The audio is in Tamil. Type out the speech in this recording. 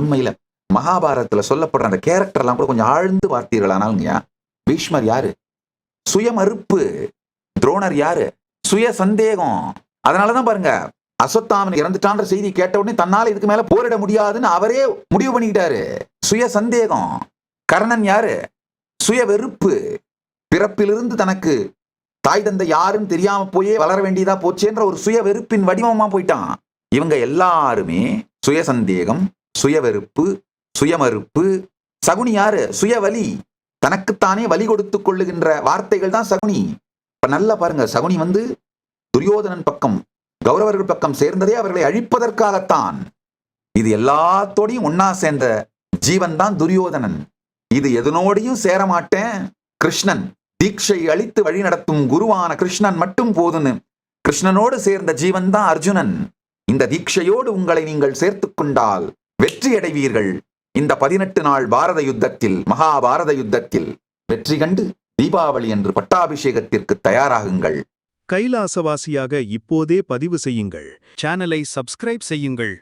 உண்மையில மகாபாரதத்துல சொல்லப்படுற அந்த கேரக்டர் எல்லாம் கூட கொஞ்சம் ஆழ்ந்து பார்த்தீர்களானாலுங்க, பீஷ்மர் யாரு? சுயமறுப்பு. துரோணர் யாரு? சுய சந்தேகம். அதனாலதான் பாருங்க, அஸ்வத்தாமன் இறந்துட்டான்ற செய்தி கேட்ட உடனே தன்னால இதுக்கு மேல போரிட முடியாதுன்னு அவரே முடிவு பண்ணிக்கிட்டாரு. சுய சந்தேகம். கர்ணன் யாரு? சுய வெறுப்பு. பிறப்பிலிருந்து தனக்கு தாய் தந்தை யாருன்னு தெரியாம போயே வளர வேண்டியதா போச்சேன்ற ஒரு சுய வெறுப்பின் வடிவமா போயிட்டான். இவங்க எல்லாருமே சுய சந்தேகம், சுய வெறுப்பு, சுயமறுப்பு. சகுனி யாரு? சுயவலி. தனக்குத்தானே வலி கொடுத்துக் கொள்ளுகின்ற வார்த்தைகள் தான் சகுனி. இப்ப நல்லா பாருங்க, சகுனி துரியோதனன் பக்கம், கௌரவர்கள் பக்கம் சேர்ந்ததே அவர்களை அழிப்பதற்காகத்தான். இது எல்லாத்தோடையும் ஒன்னா சேர்ந்த ஜீவன் தான் துரியோதனன். இது எதனோடையும் சேரமாட்டேன், கிருஷ்ணன் தீட்சை அளித்து வழி நடத்தும் குருவான கிருஷ்ணன் மட்டும் போதுன்னு கிருஷ்ணனோடு சேர்ந்த ஜீவன் தான் அர்ஜுனன். இந்த தீட்சையோடு உங்களை நீங்கள் சேர்த்துக் கொண்டால் வெற்றி அடைவீர்கள். இந்த 18 நாள் பாரத யுத்தத்தில், மகாபாரத யுத்தத்தில் வெற்றி கண்டு தீபாவளி என்று பட்டாபிஷேகத்திற்கு தயாராகுங்கள். கைலாசவாசியாக இப்போதே பதிவு செய்யுங்கள். சேனலை சப்ஸ்கிரைப் செய்யுங்கள்.